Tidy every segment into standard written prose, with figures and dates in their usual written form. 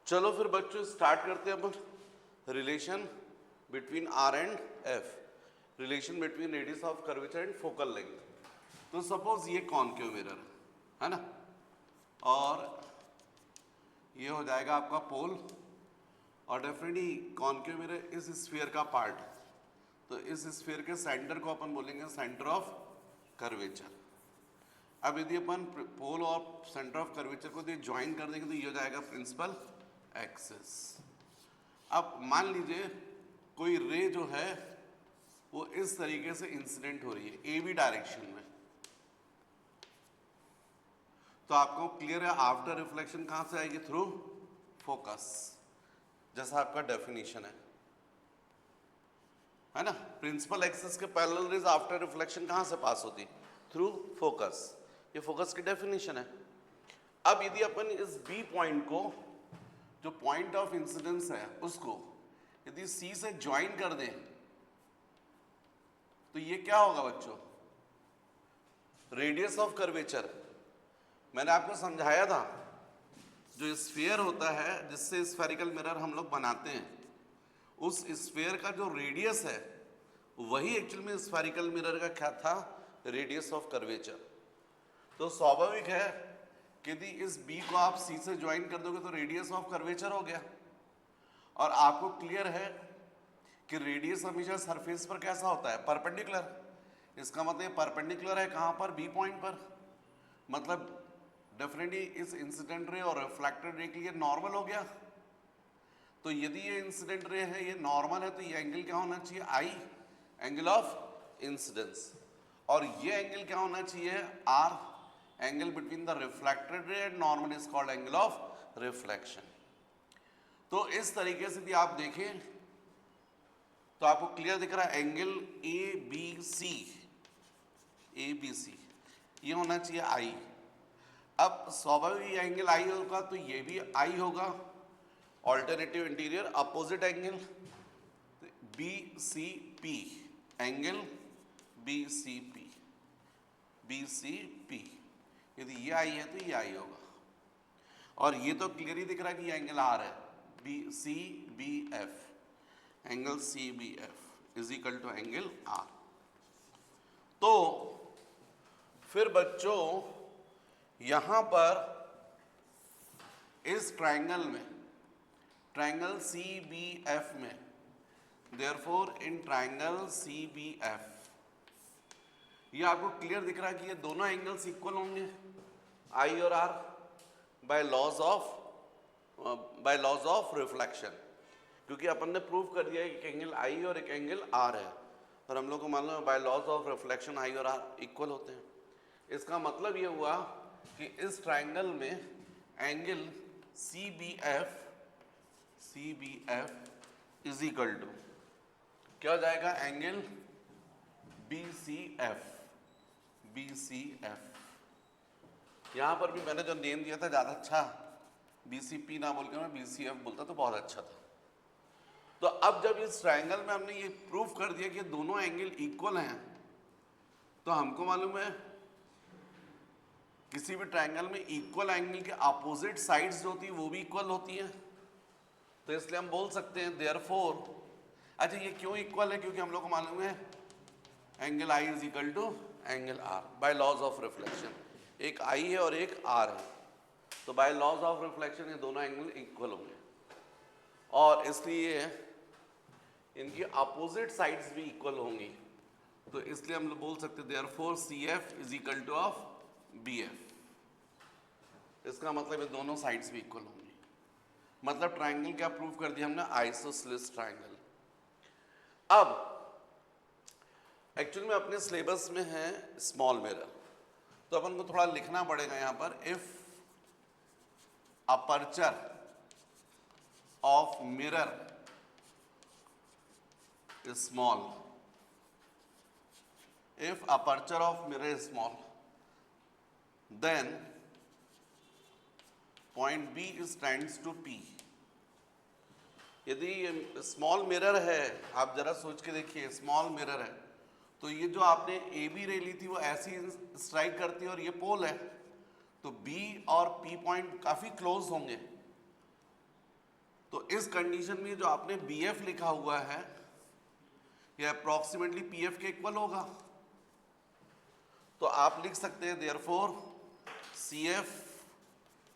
चलो फिर बच्चों स्टार्ट करते हैं अपन relation between R and F, relation between radius of curvature and focal length. तो सपोज ये कॉनकेव मिरर है ना, और ये हो जाएगा आपका पोल, और डेफिनेटली कॉनकेव मिरर इस स्फीयर का पार्ट, तो इस स्फीयर के सेंटर को अपन बोलेंगे सेंटर ऑफ कर्वेचर। अब यदि अपन पोल और सेंटर ऑफ कर्वेचर को ज्वाइन कर देंगे तो ये हो जाएगा प्रिंसिपल एक्सिस। अब मान लीजिए कोई रे जो है वो इस तरीके से इंसिडेंट हो रही है ए बी डायरेक्शन में, तो आपको क्लियर है आफ्टर रिफ्लेक्शन कहां से आएगी? थ्रू फोकस, जैसा आपका डेफिनेशन है ना। प्रिंसिपल एक्सिस के पैरेलल रेज आफ्टर रिफ्लेक्शन कहां से पास होती? Through focus. ये फोकस की डेफिनेशन है। अब यदि अपन इस बी पॉइंट को, जो पॉइंट ऑफ इंसिडेंस है, उसको यदि सी से ज्वाइन कर दें तो ये क्या होगा बच्चों? Radius of curvature. मैंने आपको समझाया था जो स्फीयर होता है जिससे स्फेरिकल मिरर हम लोग बनाते हैं, उस स्फीयर का जो रेडियस है वही एक्चुअल में स्फेरिकल मिरर का क्या था? Radius of curvature. तो स्वाभाविक है कि यदि इस बी को आप सी से ज्वाइन कर दोगे तो रेडियस ऑफ कर्वेचर हो गया। और आपको क्लियर है कि रेडियस हमेशा सरफेस पर कैसा होता है? परपेंडिकुलर। इसका मतलब परपेंडिकुलर है कहां पर? बी पॉइंट पर। मतलब डेफिनेटली इस इंसिडेंट रे और रिफ्लेक्टेड रे के लिए नॉर्मल हो गया। तो यदि ये इंसिडेंट रे है, ये नॉर्मल है, तो ये एंगल क्या होना चाहिए? I, angle of incidence. और ये एंगल क्या होना चाहिए? R, angle between the reflected ray and normal is called angle of reflection. तो इस तरीके से भी आप देखें तो आपको क्लियर दिख रहा है angle A B C, A B C ये होना चाहिए आई। अब स्वाभाविक एंगल आई होगा तो ये भी आई होगा। Alternative interior opposite angle B C P, angle B C P, B C P. यदि ये आई है तो ये आई होगा। और ये तो क्लियर ही दिख रहा है कि ये एंगल आर है, B C B F, angle C B F is equal to angle R. तो फिर बच्चों यहां पर इस ट्रायंगल में, ट्रायंगल सी बी एफ में, therefore in triangle C B F, ये आपको क्लियर दिख रहा है कि ये दोनों एंगल्स इक्वल होंगे आई और R by laws of reflection. क्योंकि अपन ने प्रूव कर दिया है कि एक एंगल आई और एक एंगल आर है, और हम लोग को मालूम है by laws of reflection I और आर इक्वल होते हैं। इसका मतलब ये हुआ कि इस ट्रायंगल में angle C B F is equal to क्या हो जाएगा? Angle B C F, B C F. यहां पर भी मैंने जो नेम दिया था ज्यादा अच्छा, बी सी पी ना बोलकर मैं बी सी एफ बोलता तो बहुत अच्छा था। तो अब जब इस ट्रायंगल में हमने ये प्रूव कर दिया कि दोनों एंगल इक्वल हैं, तो हमको मालूम है किसी भी ट्रायंगल में इक्वल एंगल के अपोजिट साइड्स जो होती है वो भी इक्वल होती हैं। तो इसलिए हम बोल सकते हैं देयरफॉर, अच्छा ये क्यों इक्वल है? क्योंकि हम लोग को मालूम है angle I is equal to angle R by laws of reflection. एक आई है और एक आर है, तो बाय लॉज ऑफ रिफ्लेक्शन ये दोनों एंगल इक्वल होंगे, और इसलिए इनकी अपोजिट साइड्स भी इक्वल होंगी। तो इसलिए हम लोग बोल सकते हैं therefore C F is equal to of B F. इसका मतलब ये दोनों साइड्स भी इक्वल होंगी। मतलब ट्रायंगल क्या प्रूव कर दिया हमने? Isosceles triangle. अब एक्चुअली में अपने सिलेबस में है स्मॉल मिरर, तो अपन को थोड़ा लिखना पड़ेगा यहां पर। If aperture of mirror is small, if aperture of mirror is small, then point B is tends to P। यदि स्मॉल मिरर है, आप जरा सोच के देखिए, स्मॉल मिरर है तो ये जो आपने ए बी रे ली थी वो ऐसी स्ट्राइक करती है, और ये पोल है, तो B और P पॉइंट काफी क्लोज होंगे। तो इस कंडीशन में जो आपने बी एफ लिखा हुआ है ये अप्रोक्सीमेटली पी एफ के इक्वल होगा। तो आप लिख सकते हैं therefore C F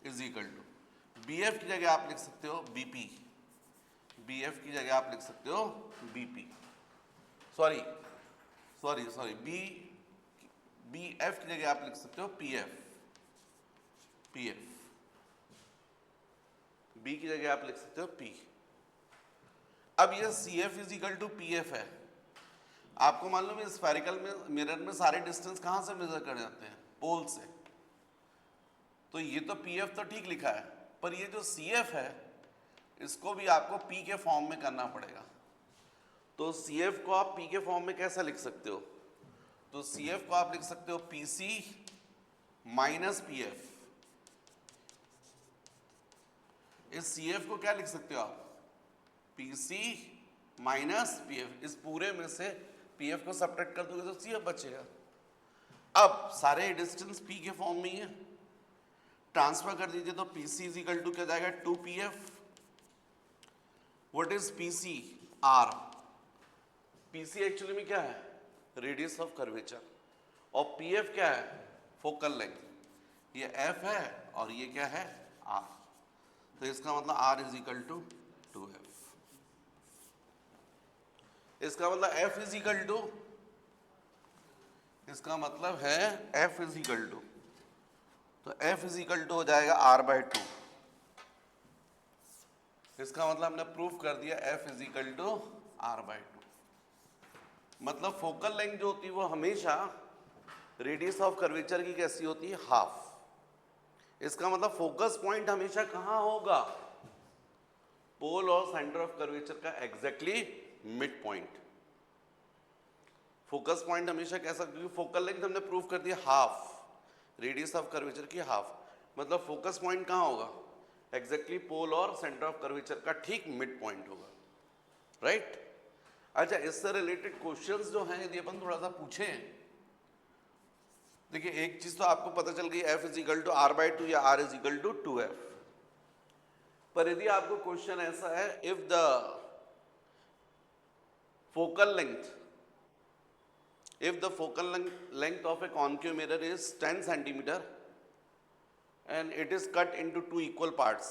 is equal to B F की जगह आप लिख सकते हो बीपी, बी एफ की जगह आप लिख सकते हो बीपी, सॉरी बी एफ की जगह आप लिख सकते हो पी एफ, बी की जगह आप लिख सकते हो पी। अब ये C F is equal to P F है। आपको मालूम है स्फेरिकल में मिरर में सारे डिस्टेंस कहाँ से मेजर कर जाते हैं? पोल से। तो ये तो पी एफ तो ठीक लिखा है, पर ये जो सी एफ है इसको भी आपको पी के फॉर्म में करना पड़ेगा। तो सी एफ को आप पी के फॉर्म में कैसा लिख सकते हो? तो सी एफ को आप लिख सकते हो P C minus P F. इस सी एफ को क्या लिख सकते हो आप? P C minus P F. इस पूरे में से पी एफ को सब्ट्रैक्ट कर दोगे तो सी एफ बचेगा। अब सारे डिस्टेंस पी के फॉर्म में ही है, ट्रांसफर कर दीजिए तो P C is equal to क्या जाएगा? 2 P F. What is P C? R. P C actually में क्या है? Radius of curvature. और पी एफ क्या है? Focal length. ये एफ है और ये क्या है? आर। तो इसका मतलब are is equal to 2f। इसका मतलब f इज इक्वल टू, इसका मतलब है f इज इक्वल टू, तो f इज इक्वल टू हो जाएगा r/2। इसका मतलब हमने प्रूफ कर दिया f is equal to r/2। मतलब फोकल लेंथ जो होती है वो हमेशा रेडियस ऑफ कर्वेचर की कैसी होती है? हाफ। इसका मतलब फोकस पॉइंट हमेशा कहां होगा? पोल और सेंटर ऑफ कर्वेचर का exactly mid point. Focus point हमेशा कैसा, क्योंकि फोकल लेंथ हमने प्रूव कर दिया हाफ, रेडियस ऑफ कर्वेचर की हाफ। मतलब फोकस पॉइंट कहां होगा? एग्जैक्टली पोल और सेंटर ऑफ कर्वेचर का ठीक मिड पॉइंट होगा, राइट? अच्छा, इससे रिलेटेड क्वेश्चंस जो हैं यदि अपन थोड़ा सा पूछें, देखिए एक चीज तो आपको पता चल गई f is equal to r/2 या r is equal to 2f। पर यदि आपको क्वेश्चन ऐसा है, if the focal length of a concave mirror is 10 centimetre and it is cut into 2 equal parts,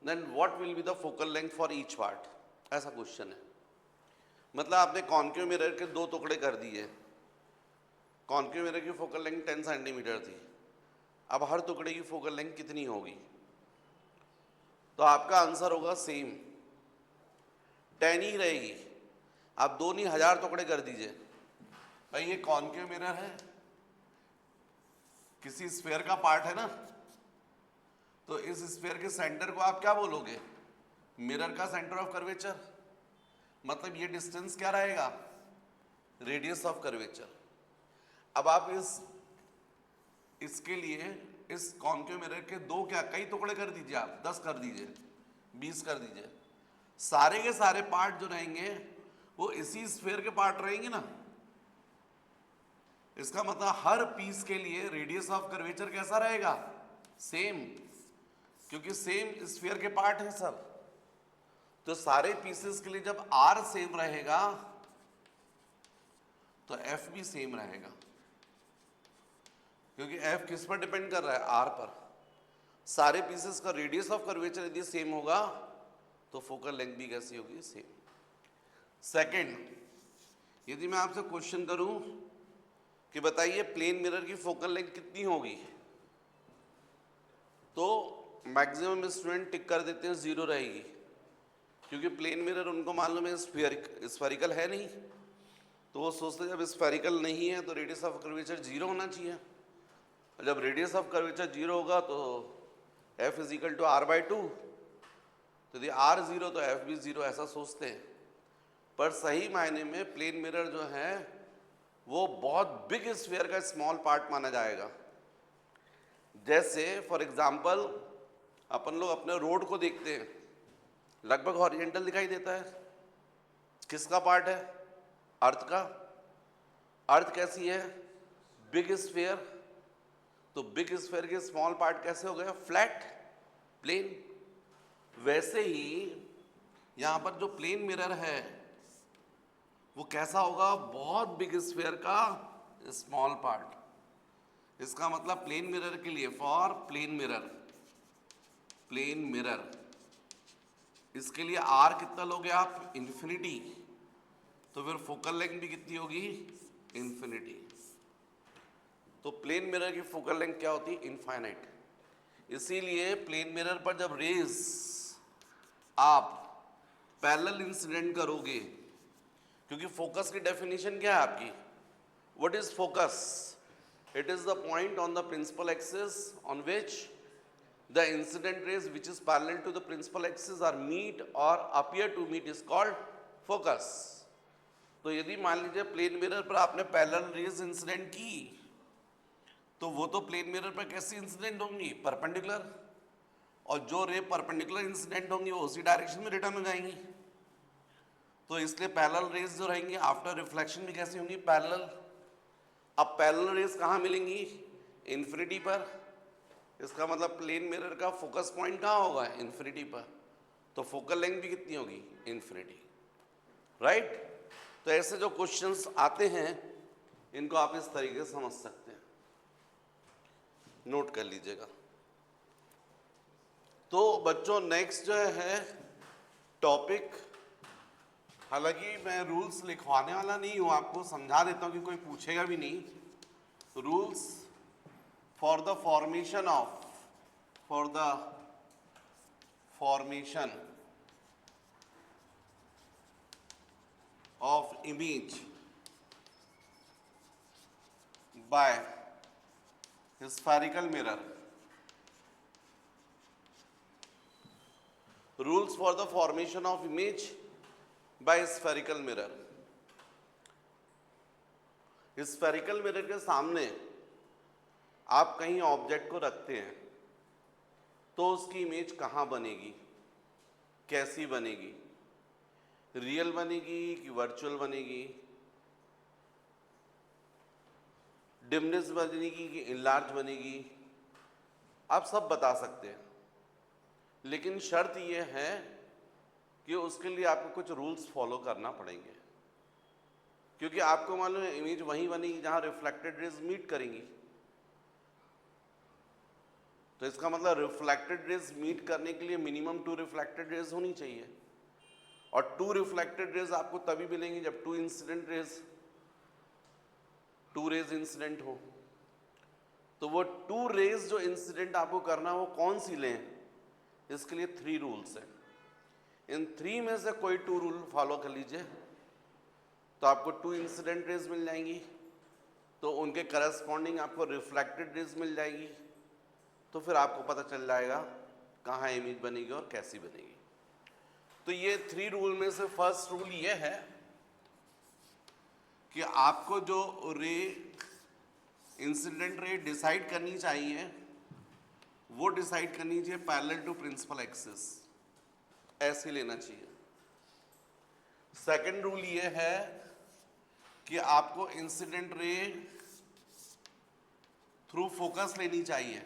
then what will be the focal length for each part? ऐसा question है। मतलब आपने concave mirror के 2 टुकड़े कर दिए, कॉन्केव मिरर की focal length 10 centimetre थी। अब हर टुकड़े की फोकल लेंथ कितनी होगी? तो आपका आंसर होगा सेम, 10 ही रहेगी। आप 2 नहीं 1000 टुकड़े कर दीजिए। भाई ये कॉन्केव मिरर है, किसी स्फीयर का पार्ट है ना, तो इस स्फीयर के सेंटर को आप क्या बोलोगे? मिरर का सेंटर ऑफ कर्वेचर। मतलब ये डिस्टेंस क्या रहेगा? Radius of curvature. अब आप इसके लिए इस कॉन्केव मिरर के 2 क्या कई टुकड़े कर दीजिए, आप 10 कर दीजिए, 20 कर दीजिए। सारे के सारे पार्ट जो रहेंगे वो इसी स्फीयर के पार्ट रहेंगे ना। इसका मतलब हर पीस के लिए रेडियस ऑफ कर्वेचर कैसा रहेगा? सेम, क्योंकि सेम स्फीयर के पार्ट हैं सब। तो सारे पीसेस के लिए जब r सेम रहेगा तो f भी सेम रहेगा, क्योंकि f किस पर डिपेंड कर रहा है? r पर। सारे पीसेस का रेडियस ऑफ कर्वेचर यदि सेम होगा तो फोकल लेंथ भी कैसी होगी? सेम। सेकंड, यदि मैं आपसे क्वेश्चन करूं कि बताइए प्लेन मिरर की फोकल लेंथ कितनी होगी, तो मैक्सिमम स्टूडेंट टिक कर देते हैं 0 रहेगी, क्योंकि प्लेन मिरर उनको मालूम है स्फेरिकल है नहीं, तो वो सोचते हैं जब स्फेरिकल नहीं है तो रेडियस ऑफ कर्वेचर 0 होना चाहिए। जब रेडियस ऑफ कर्वेचर 0 होगा तो f is equal to r/2, तो यदि r 0 तो f भी 0, ऐसा सोचते हैं। पर सही मायने में प्लेन मिरर जो है वो बहुत बिग स्फीयर का स्मॉल पार्ट माना जाएगा। जैसे फॉर एग्जाम्पल अपन लोग अपने रोड को देखते हैं, लगभग हॉरिजॉन्टल दिखाई देता है। किसका पार्ट है? अर्थ का। अर्थ कैसी है? Big sphere. तो बिग स्फीयर के स्मॉल पार्ट कैसे हो गया? Flat, plane. वैसे ही यहाँ पर जो प्लेन मिरर है वो कैसा होगा, बहुत बिग स्फीयर का स्मॉल पार्ट। इसका मतलब प्लेन मिरर के लिए, फॉर प्लेन मिरर इसके लिए आर कितना लोगे आप, इन्फिनिटी, तो फिर फोकल लेंथ भी कितनी होगी, इन्फिनिटी। तो प्लेन मिरर की फोकल लेंथ क्या होती है, इनफाइनाइट। इसीलिए प्लेन मिरर पर जब रेज आप पैरेलल इंसिडेंट करोगे, क्योंकि फोकस की डेफिनेशन क्या है आपकी, what is focus, it is the point on the principal axis on which the incident rays which is parallel to the principal axis are meet or appear to meet is called focus. तो यदि मान लीजिए plane mirror पर आपने parallel raise incident की, तो वो तो प्लेन मिरर पर कैसी इंसिडेंट होंगी, परपेंडिकुलर, और जो रे परपेंडिकुलर इंसिडेंट होंगी वो उसी डायरेक्शन में रिटर्न हो जाएंगी। तो इसलिए पैरेलल रेज जो रहेंगी आफ्टर रिफ्लेक्शन भी कैसी होंगी, पैरेलल। अब पैरेलल रेज कहाँ मिलेंगी, इन्फिनिटी पर। इसका मतलब प्लेन मिरर का फोकस पॉइंट कहाँ होगा, इन्फिनिटी पर, तो फोकल लेंथ भी कितनी होगी, इन्फिनिटी, राइट। तो ऐसे जो क्वेश्चंस आते हैं इनको आप इस तरीके से समझ सकते हैं, नोट कर लीजिएगा। तो बच्चों नेक्स्ट जो है टॉपिक, हालांकि मैं रूल्स लिखवाने वाला नहीं हूं, आपको समझा देता हूं कि कोई पूछेगा भी नहीं। Rules for the formation of image by spherical mirror, rules for the formation of image by spherical mirror। spherical mirror के सामने आप कहीं ऑब्जेक्ट को रखते हैं तो उसकी इमेज कहाँ बनेगी, कैसी बनेगी, रियल बनेगी कि वर्चुअल बनेगी, डिमनेस बनेगी कि इनलार्ज बनेगी, आप सब बता सकते हैं। लेकिन शर्त यह है कि उसके लिए आपको कुछ रूल्स फॉलो करना पड़ेंगे, क्योंकि आपको मालूम है इमेज वहीं बनेगी जहां रिफ्लेक्टेड रेज मीट करेंगी। तो इसका मतलब रिफ्लेक्टेड रेज मीट करने के लिए मिनिमम 2 रिफ्लेक्टेड रेज होनी चाहिए, और 2 रिफ्लेक्टेड रेज आपको तभी मिलेंगी जब 2 रेज इंसिडेंट हो। तो वो 2 रेज जो इंसिडेंट आपको करना वो कौन सी लें, इसके लिए 3 रूल्स हैं। इन 3 में से कोई 2 रूल फॉलो कर लीजिए तो आपको 2 इंसिडेंट रेज मिल जाएंगी, तो उनके करस्पॉन्डिंग आपको रिफ्लेक्टेड रेज मिल जाएगी, तो फिर आपको पता चल जाएगा कहाँ इमेज बनेगी और कैसी बनेगी। तो ये 3 रूल में से फर्स्ट रूल ये है कि आपको जो रे इंसिडेंट रे डिसाइड करनी चाहिए वो डिसाइड करनी चाहिए पैरेलल टू प्रिंसिपल एक्सिस, ऐसे लेना चाहिए। सेकंड रूल ये है कि आपको इंसिडेंट रे थ्रू फोकस लेनी चाहिए,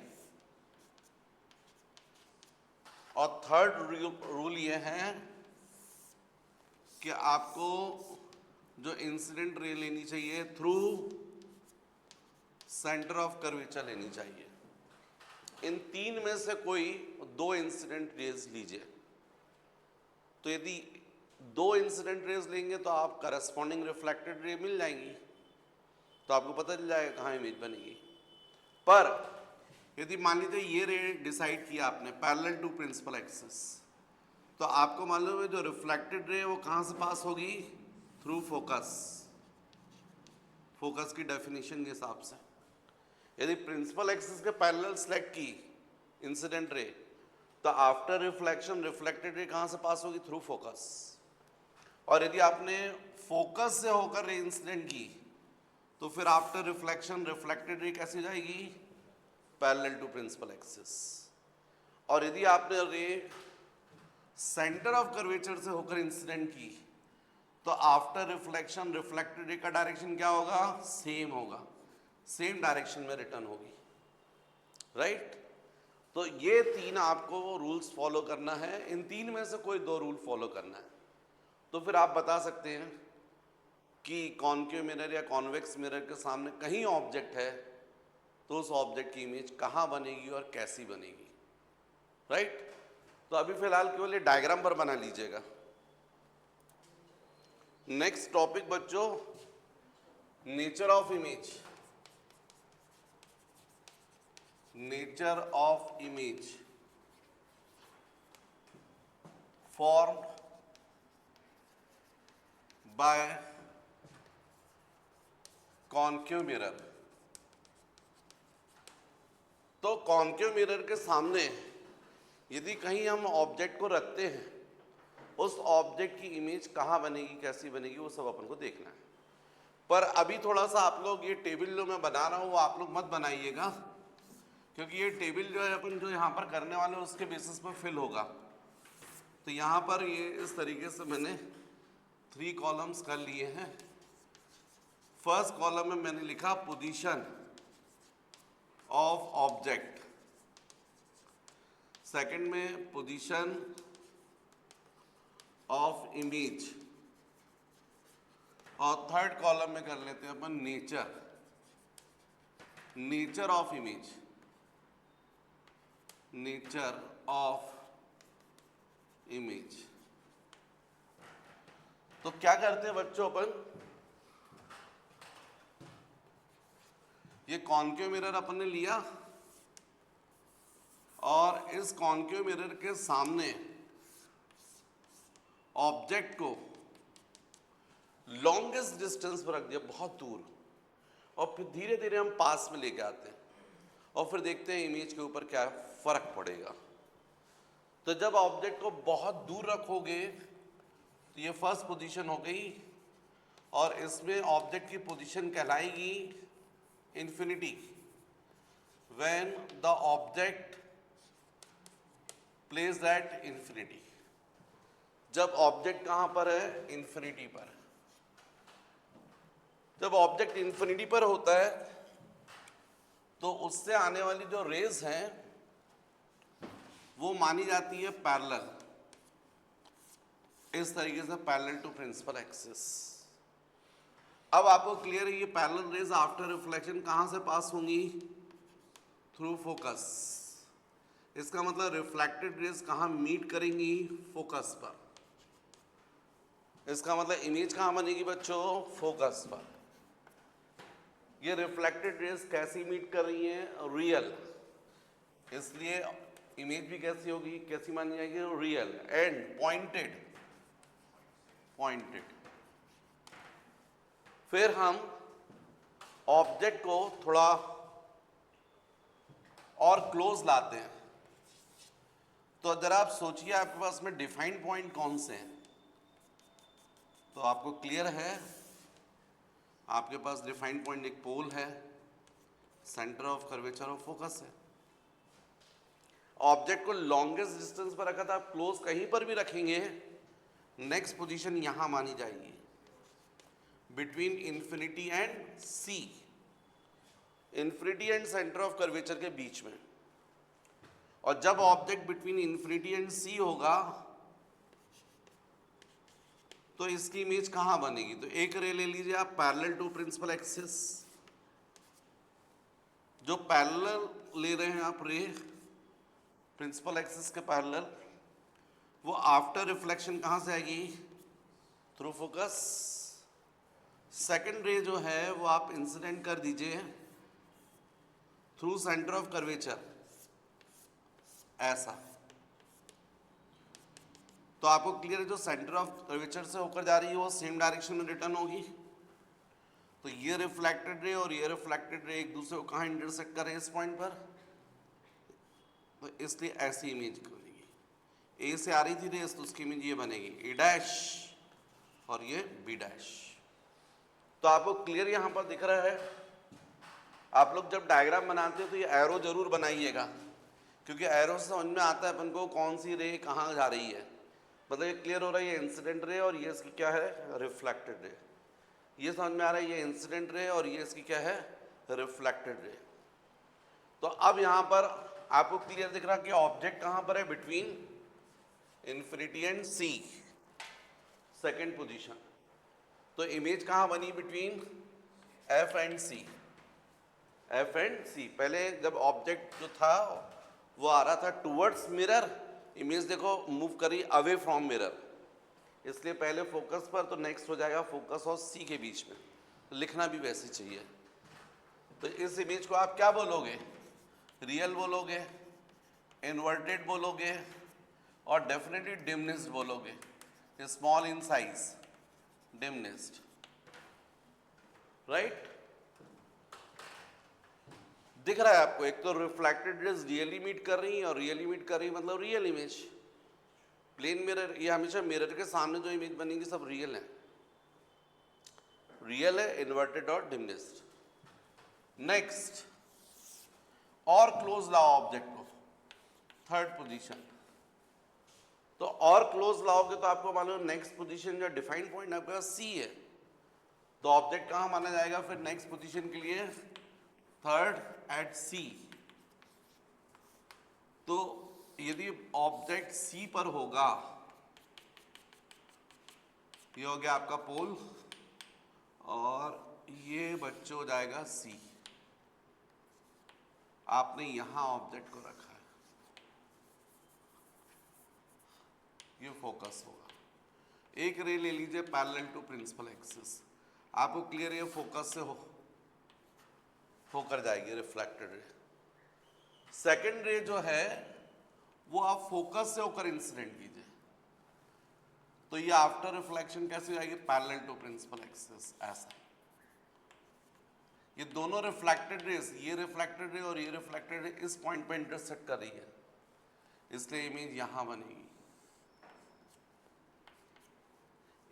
और थर्ड रूल ये है कि आपको जो इंसिडेंट रे लेनी चाहिए थ्रू सेंटर ऑफ कर्वेचर लेनी चाहिए। इन 3 में से कोई 2 इंसिडेंट रेज लीजिए। तो यदि 2 इंसिडेंट रेज लेंगे तो आप करस्पॉन्डिंग रिफ्लेक्टेड रे मिल जाएंगी, तो आपको पता चल जाएगा कहाँ इमेज बनेगी। पर यदि मान लीजिए ये रे डिसाइड किया आपने पैरेलल टू प्रिंसिपल एक्सिस, तो आपको मालूम है जो रिफ्लेक्टेड रे वो कहाँ से पास होगी, थ्रू फोकस की डेफिनेशन के हिसाब से। यदि प्रिंसिपल एक्सिस के पैरेलल सेलेक्ट की इंसिडेंट रे, तो आफ्टर रिफ्लेक्शन रिफ्लेक्टेड रे कहाँ से पास होगी, थ्रू फोकस। और यदि आपने फोकस से होकर रे इंसिडेंट की, तो फिर आफ्टर रिफ्लेक्शन रिफ्लेक्टेड रे कैसी जाएगी, पैरेलल टू प्रिंसिपल एक्सिस। और यदि आपने रे सेंटर ऑफ कर्वेचर से होकर इंसिडेंट की, तो आफ्टर रिफ्लेक्शन रिफ्लेक्टेड रे का डायरेक्शन क्या होगा, सेम होगा, सेम डायरेक्शन में रिटर्न होगी, राइट। तो ये 3 आपको रूल्स फॉलो करना है, इन 3 में से कोई 2 रूल फॉलो करना है। तो फिर आप बता सकते हैं कि कॉन्केव मिरर या कॉन्वेक्स मिरर के सामने कहीं ऑब्जेक्ट है तो उस ऑब्जेक्ट की इमेज कहाँ बनेगी और कैसी बनेगी, राइट। तो अभी फिलहाल केवल ये डायग्राम पर बना लीजिएगा। नेक्स्ट टॉपिक बच्चों, nature of image. Nature of image formed by concave mirror. तो कॉन्केव मिरर के सामने यदि कहीं हम ऑब्जेक्ट को रखते हैं, उस ऑब्जेक्ट की इमेज कहाँ बनेगी, कैसी बनेगी, वो सब अपन को देखना है। पर अभी थोड़ा सा आप लोग ये टेबल जो मैं बना रहा हूँ वो आप लोग मत बनाइएगा, क्योंकि ये टेबल जो है अपन जो यहाँ पर करने वाले हैं उसके बेसिस पर फिल होगा। तो यहाँ पर ये इस तरीके से मैंने 3 कॉलम्स कर लिए हैं। फर्स्ट कॉलम में मैंने लिखा पोजीशन ऑफ ऑब्जेक्ट, सेकंड में पोजीशन ऑफ इमेज, और थर्ड कॉलम में कर लेते हैं अपन nature, nature of image, nature of image. तो क्या करते हैं बच्चों, अपन ये कॉन्केव मिरर अपन ने लिया और इस कॉन्केव मिरर के सामने ऑब्जेक्ट को लॉन्गेस्ट डिस्टेंस पर रख दिया, बहुत दूर, और फिर धीरे धीरे हम पास में लेके आते हैं और फिर देखते हैं इमेज के ऊपर क्या फर्क पड़ेगा। तो जब ऑब्जेक्ट को बहुत दूर रखोगे तो ये फर्स्ट पोजीशन हो गई, और इसमें ऑब्जेक्ट की पोजीशन कहलाएगी infinity. When the object place at infinity, जब ऑब्जेक्ट कहां पर है, इंफिनिटी पर। जब ऑब्जेक्ट इंफिनिटी पर होता है तो उससे आने वाली जो रेज हैं वो मानी जाती है पैरेलल, इस तरीके से पैरेलल टू प्रिंसिपल एक्सिस। अब आपको क्लियर है ये पैरेलल रेज आफ्टर रिफ्लेक्शन कहां से पास होंगी, थ्रू फोकस। इसका मतलब रिफ्लेक्टेड रेज कहां मीट करेंगी, फोकस पर। इसका मतलब इमेज कहां बनेगी बच्चों, फोकस पर। ये रिफ्लेक्टेड रेज कैसी मीट कर रही हैं, रियल, इसलिए इमेज भी कैसी होगी, कैसी मानी जाएगी, रियल एंड पॉइंटेड, पॉइंटेड। फिर हम ऑब्जेक्ट को थोड़ा और क्लोज लाते हैं। तो अगर आप सोचिए आपके पास में डिफाइंड पॉइंट कौन से हैं, तो आपको क्लियर है आपके पास डिफाइंड पॉइंट एक पोल है, centre of curvature of focus है। ऑब्जेक्ट को लॉन्गेस्ट डिस्टेंस पर रखा था, आप क्लोज कहीं पर भी रखेंगे, नेक्स्ट पोजीशन यहां मानी जाएगी, between infinity and C, infinity and centre of curvature के बीच में। और जब object between infinity and C होगा तो इसकी इमेज कहां बनेगी, तो एक रे ले लीजिए आप पैरेलल टू प्रिंसिपल एक्सिस। जो पैरेलल ले रहे हैं आप रे प्रिंसिपल एक्सिस के पैरेलल, वो आफ्टर रिफ्लेक्शन कहां से आएगी, थ्रू फोकस। सेकंड रे जो है वो आप इंसिडेंट कर दीजिए थ्रू सेंटर ऑफ कर्वेचर, ऐसा। तो आपको क्लियर है जो सेंटर ऑफ कर्वेचर से होकर जा रही है वो सेम डायरेक्शन में रिटर्न होगी। तो ये रिफ्लेक्टेड रे और ये रिफ्लेक्टेड रे एक दूसरे को कहाँ इंटरसेक्ट कर रहे हैं, इस पॉइंट पर। तो इसलिए ऐसी इमेज बनेगी, ए से आ रही थी रेस तो उसकी इमेज ये बनेगी, ए डैश और ये बी डैश। तो आपको क्लियर यहाँ पर दिख रहा है। आप लोग जब डायग्राम बनाते हो तो ये एरो जरूर बनाइएगा, क्योंकि एरो से समझ में आता है अपन को कौन सी रे कहाँ जा रही है। मतलब ये क्लियर हो रहा है ये इंसिडेंट रे और ये इसकी क्या है, रिफ्लेक्टेड रे। ये समझ में आ रहा है ये इंसिडेंट रे और ये इसकी क्या है, रिफ्लेक्टेड रे। तो अब यहाँ पर आपको क्लियर दिख रहा कि ऑब्जेक्ट कहां पर है, between infinity and C, second position. तो इमेज कहां बनी, between F and C, F and C. पहले जब ऑब्जेक्ट जो था वो आ रहा था टूवर्ड्स मिरर, इमेज देखो मूव करी अवे फ्रॉम मिरर, इसलिए पहले फोकस पर, तो नेक्स्ट हो जाएगा फोकस और सी के बीच में। तो लिखना भी वैसे चाहिए। तो इस इमेज को आप क्या बोलोगे, रियल बोलोगे, इन्वर्टेड बोलोगे, और डेफिनेटली डिमनिस्ड बोलोगे, small in size, diminished, right. दिख रहा है आपको, एक तो रिफ्लेक्टेड रेज रियली मीट कर रही है, और रियली मीट कर रही है मतलब रियल इमेज। प्लेन मिरर, ये हमेशा मिरर के सामने जो इमेज बनेगी सब रियल है, रियल है, इन्वर्टेड और डिमनिस्ड। नेक्स्ट, और क्लोज लाओ ऑब्जेक्ट को, थर्ड पोजीशन। तो और क्लोज लाओगे तो आपको मालूम नेक्स्ट पोजीशन जो डिफाइंड पॉइंट आपके पास सी है, तो ऑब्जेक्ट कहां माना जाएगा फिर नेक्स्ट पोजीशन के लिए, थर्ड एट सी। तो यदि ऑब्जेक्ट सी पर होगा, ये हो गया आपका पोल, और ये बच्चों हो जाएगा सी। आपने यहां ऑब्जेक्ट को रखा है, ये फोकस होगा। एक रे ले लीजिए पैरेलल टू प्रिंसिपल एक्सिस, आपको क्लियर, ये फोकस से होकर जाएगी रिफ्लेक्टेड रे। सेकेंड रे जो है वो आप फोकस से होकर इंसिडेंट कीजिए, तो ये आफ्टर रिफ्लेक्शन कैसे जाएगी, पैरेलल टू प्रिंसिपल एक्सिस, ऐसा। ये दोनों रिफ्लेक्टेड रेस, ये रिफ्लेक्टेड रे और ये रिफ्लेक्टेड रे इस पॉइंट पे इंटरसेक्ट कर रही है, इसलिए इमेज यहां बनेगी।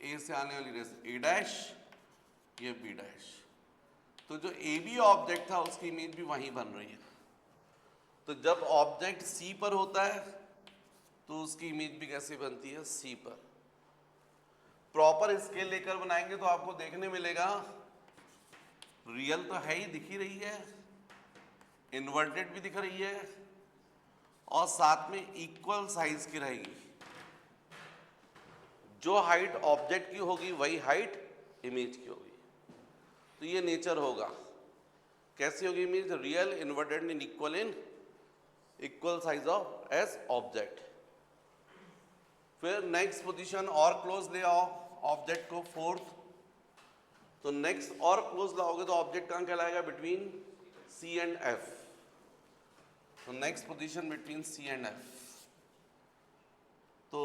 ए से आने वाली रेस ए डैश, ये बी डैश, तो जो ए बी ऑब्जेक्ट था उसकी इमेज भी वहीं बन रही है। तो जब ऑब्जेक्ट सी पर होता है तो उसकी इमेज भी कैसे बनती है, सी पर। प्रॉपर स्केल लेकर बनाएंगे तो आपको देखने मिलेगा रियल तो है ही, दिख ही रही है, इन्वर्टेड भी दिख रही है, और साथ में इक्वल साइज की रहेगी। जो हाइट ऑब्जेक्ट की होगी वही हाइट इमेज की होगी। तो ये नेचर होगा। कैसी होगी image, real, inverted and equal in equal size of as object. फिर नेक्स्ट पोजीशन और क्लोज ले आओ ऑब्जेक्ट को, फोर्थ। तो नेक्स्ट और क्लोज लाओगे तो ऑब्जेक्ट कहां कहलाएगा, बिटवीन सी एंड एफ। तो next position between C and F. तो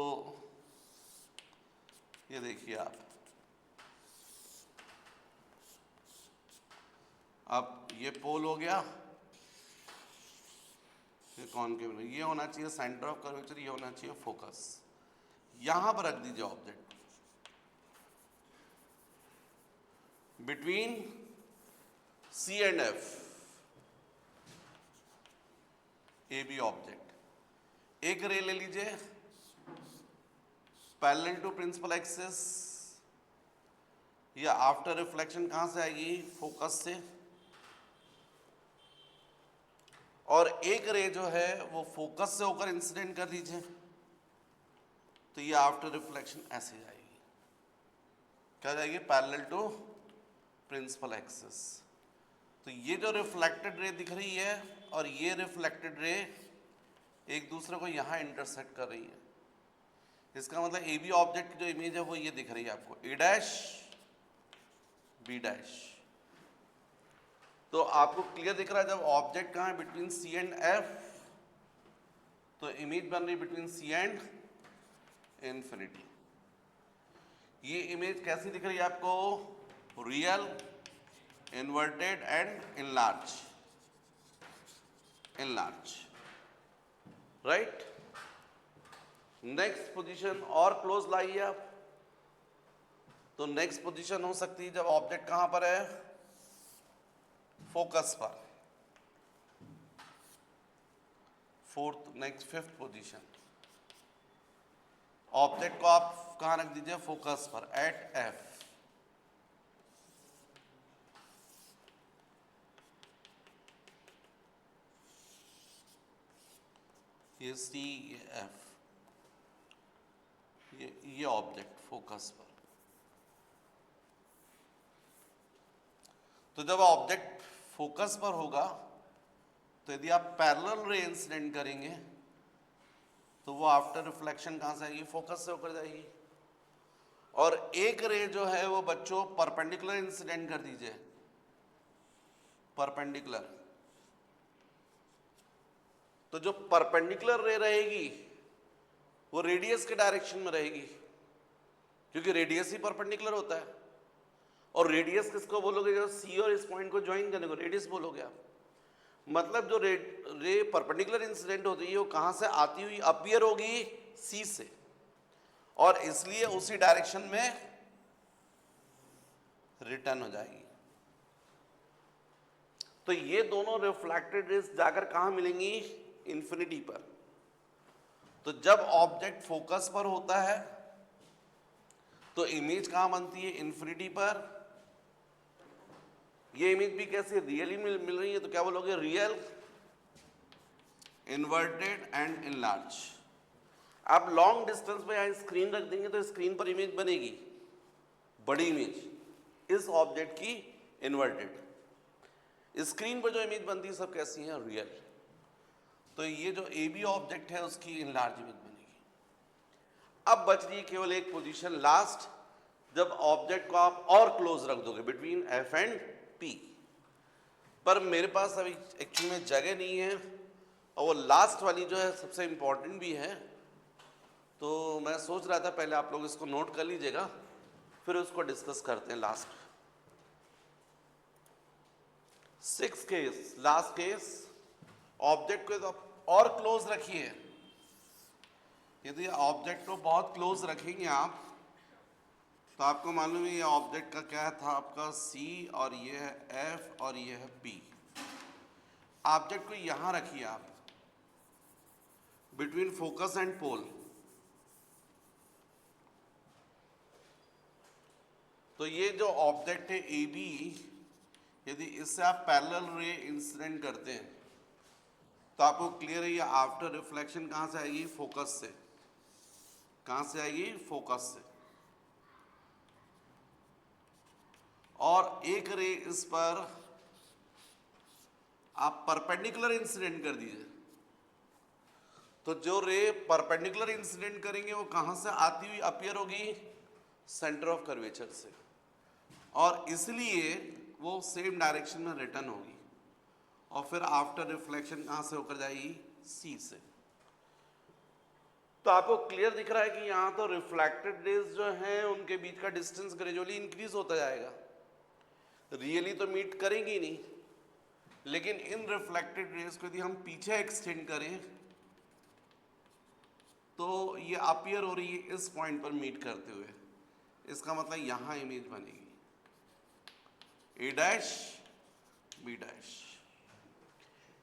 ये देखिए आप, अब ये पोल हो गया, ये कॉनकेव, ये होना चाहिए सेंटर ऑफ कर्वेचर, ये होना चाहिए फोकस। यहां पर रख दीजिए object between C and F, A B object. एक रे ले लीजिए पैरेलल टू प्रिंसिपल एक्सिस, या आफ्टर रिफ्लेक्शन कहां से आएगी, फोकस से। और एक रे जो है वो फोकस से होकर इंसिडेंट कर दीजिए, तो ये आफ्टर रिफ्लेक्शन ऐसे जाएगी, क्या जाएगी, पैरेलल टू प्रिंसिपल एक्सिस। तो ये जो रिफ्लेक्टेड रे दिख रही है और ये रिफ्लेक्टेड रे एक दूसरे को यहां इंटरसेक्ट कर रही है, इसका मतलब ए बी ऑब्जेक्ट की जो इमेज है वो ये दिख रही है आपको, ए डैश बी डैश। तो आपको क्लियर दिख रहा है, जब ऑब्जेक्ट कहां है, बिटवीन सी एंड एफ, तो इमेज बन रही बिटवीन सी एंड इंफिनिटी। ये इमेज कैसी दिख रही है आपको, real, inverted and enlarge, enlarge, right. Next position और क्लोज लाइए आप। तो नेक्स्ट पोजीशन हो सकती है जब ऑब्जेक्ट कहां पर है, फोकस पर। Fourth, next fifth position, object को आप कहां रख दीजिए, फोकस पर, एट एफ। ये सी, ये एफ, ये ऑब्जेक्ट फोकस पर। तो जब ऑब्जेक्ट फोकस पर होगा तो यदि आप पैरेलल रे इंसिडेंट करेंगे तो वो आफ्टर रिफ्लेक्शन कहां से आएगी? फोकस से होकर जाएगी। और एक रे जो है वो बच्चों परपेंडिकुलर इंसिडेंट कर दीजिए, परपेंडिकुलर। तो जो परपेंडिकुलर रे रहेगी वो रेडियस के डायरेक्शन में रहेगी, क्योंकि रेडियस ही परपेंडिकुलर होता है। और रेडियस किसको बोलोगे? जो सी और इस पॉइंट को ज्वाइन करने को रेडियस बोलोगे आप। मतलब जो रे परपेंडिकुलर इंसिडेंट होती है वो कहां से आती हुई अपीयर होगी? सी से, और इसलिए उसी डायरेक्शन में रिटर्न हो जाएगी। तो ये दोनों रिफ्लेक्टेड रेज जाकर कहां मिलेंगी? इंफिनिटी पर। तो जब ऑब्जेक्ट फोकस पर होता है तो इमेज कहां बनती है? इंफिनिटी पर। ये इमेज भी कैसे? रियली मिल रही है, तो क्या बोलोगे? Real, inverted and enlarge. आप लॉन्ग डिस्टेंस पे यहां स्क्रीन रख देंगे तो स्क्रीन पर इमेज बनेगी, बड़ी इमेज इस ऑब्जेक्ट की इन्वर्टेड। स्क्रीन पर जो इमेज बनती है सब कैसी है? रियल। तो ये जो ए बी ऑब्जेक्ट है उसकी इनलार्ज इमेज बनेगी। अब बच रही है केवल एक पोजीशन लास्ट, जब ऑब्जेक्ट को आप और क्लोज रख दोगे बिटवीन एफ एंड पी। पर मेरे पास अभी एक्चुअली में जगह नहीं है, और वो लास्ट वाली जो है सबसे इंपॉर्टेंट भी है। तो मैं सोच रहा था पहले आप लोग इसको नोट कर लीजिएगा, फिर उसको डिस्कस करते हैं last. 6 case, last case, object को तो और क्लोज रखिए। यदि ऑब्जेक्ट को बहुत क्लोज रखेंगे आप तो आपको मालूम है ये ऑब्जेक्ट का क्या था? आपका सी, और ये है एफ, और ये है पी। ऑब्जेक्ट को यहां रखिए आप बिटवीन फोकस एंड पोल। तो ये जो ऑब्जेक्ट है ए बी, यदि इससे आप पैरेलल रे इंसिडेंट करते हैं तो आपको क्लियर है ये आफ्टर रिफ्लेक्शन कहां से आएगी? फोकस से। कहां से आएगी? फोकस से। और एक रे इस पर आप परपेंडिकुलर इंसिडेंट कर दीजिए, तो जो रे परपेंडिकुलर इंसिडेंट करेंगे वो कहां से आती हुई अपीयर होगी? सेंटर ऑफ कर्वेचर से, और इसलिए वो सेम डायरेक्शन में रिटर्न होगी। और फिर आफ्टर रिफ्लेक्शन कहां से होकर जाएगी? सी से। तो आपको क्लियर दिख रहा है कि यहां तो रिफ्लेक्टेड रेज जो हैं उनके बीच का डिस्टेंस ग्रेजुअली इंक्रीज होता जाएगा। रियली तो मीट करेंगी नहीं, लेकिन इन रिफ्लेक्टेड रेज को यदि हम पीछे एक्सटेंड करें तो ये अपीयर हो रही है इस पॉइंट पर मीट करते हुए। इसका मतलब यहां इमेज बनेगी ए डैश बी डैश।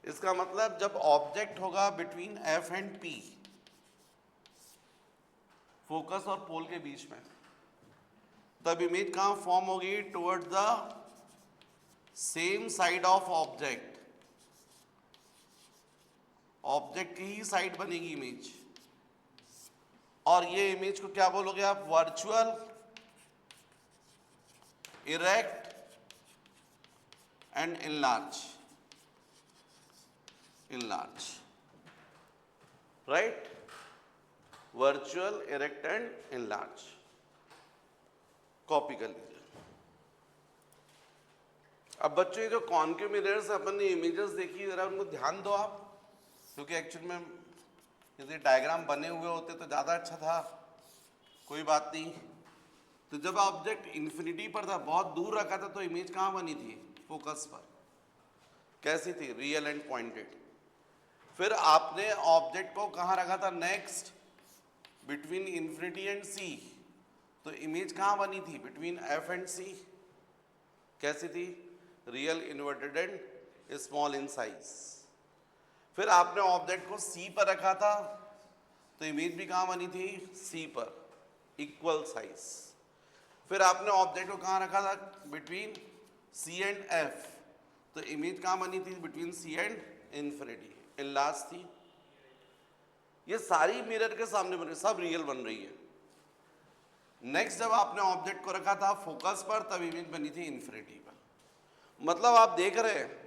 इसका मतलब जब ऑब्जेक्ट होगा between F and P, focus और पोल के बीच में, तब इमेज कहां फॉर्म होगी? Towards the same side of object. Object की ही साइड बनेगी इमेज। और ये इमेज को क्या बोलोगे आप? Virtual, erect and enlarge. Enlarge, right? Virtual, erect and enlarge. Copy कर लीजिए। अब बच्चों ये जो कॉन्केव मिरर्स अपन ने इमेजेस देखी, जरा उनको ध्यान दो आप, क्योंकि एक्चुअल में यदि डायग्राम बने हुए होते तो ज़्यादा अच्छा था। कोई बात नहीं। तो जब ऑब्जेक्ट इन्फिनिटी पर था, बहुत दूर रखा था, तो इमेज कहाँ बनी थी? फोकस पर। कैसी थी? Real and pointed. फिर आपने ऑब्जेक्ट को कहाँ रखा था? नेक्स्ट, बिटवीन इन्फिनिटी एंड सी, तो इमेज कहाँ बनी थी? बिटवीन एफ एंड सी। कैसी थी? Real, inverted and small in size. फिर आपने ऑब्जेक्ट को सी पर रखा था तो इमेज भी कहाँ बनी थी? सी पर, इक्वल साइज। फिर आपने ऑब्जेक्ट को कहाँ रखा था? बिटवीन सी एंड एफ, तो इमेज कहाँ बनी थी? Between C and infinity, enlarge थी। ये सारी मिरर के सामने बन रही, सब रियल बन रही है। नेक्स्ट जब आपने ऑब्जेक्ट को रखा था फोकस पर, तब इमेज बनी थी इन्फिनिटी पर। मतलब आप देख रहे हैं,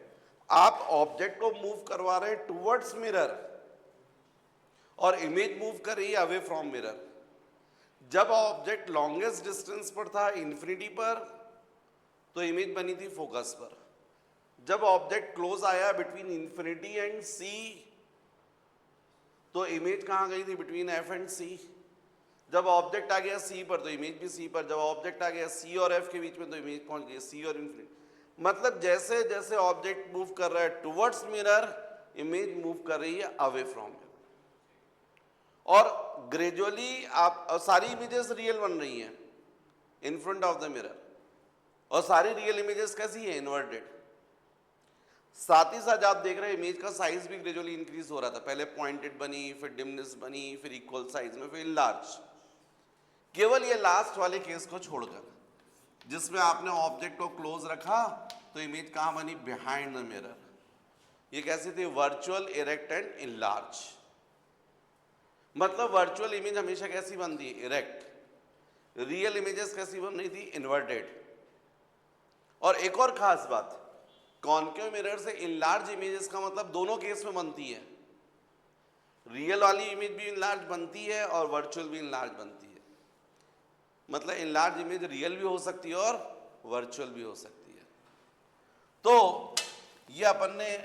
आप ऑब्जेक्ट को मूव करवा रहे हैं टुवर्ड्स मिरर और इमेज मूव कर रही है अवे फ्रॉम मिरर। जब ऑब्जेक्ट लॉन्गेस्ट डिस्टेंस पर था इन्फिनिटी पर, तो इमेज बनी थी फोकस पर। जब ऑब्जेक्ट क्लोज आया बिटवीन इन्फिनिटी एंड सी, तो इमेज कहाँ गई थी? बिटवीन एफ एंड सी। जब ऑब्जेक्ट आ गया सी पर, तो इमेज भी सी पर। जब ऑब्जेक्ट आ गया सी और एफ के बीच में, तो इमेज पहुंच गई सी और इन्फिनिटी। मतलब जैसे जैसे ऑब्जेक्ट मूव कर रहा है टुवर्ड्स मिरर, इमेज मूव कर रही है अवे फ्रॉम मिरर। और ग्रेजुअली आप सारी इमेजेस रियल बन रही हैं in front of the mirror, और सारी रियल इमेजेस कैसी है? इन्वर्टेड। साथ ही साथ आप देख रहे हैं इमेज का साइज भी ग्रेजुअली इंक्रीज हो रहा था। पहले पॉइंटेड बनी, फिर डिमनेस बनी, फिर इक्वल साइज में, फिर लार्ज। केवल ये लास्ट वाले केस को छोड़कर, जिसमें आपने ऑब्जेक्ट को क्लोज रखा, तो इमेज कहाँ बनी? Behind the mirror. ये कैसी थी? Virtual, erect and enlarge. मतलब वर्चुअल इमेज हमेशा कैसी बनती है? इरेक्ट। रियल इमेजेस कैसी बन रही थी? इन्वर्टेड। और एक और खास बात, कॉन्केव मिरर से इनलार्ज इमेजेस का मतलब दोनों केस में बनती है। रियल वाली इमेज भी इनलार्ज बनती है और वर्चुअल भी इनलार्ज बनती है। मतलब इनलार्ज इमेज रियल भी हो सकती है और वर्चुअल भी हो सकती है। तो ये अपन ने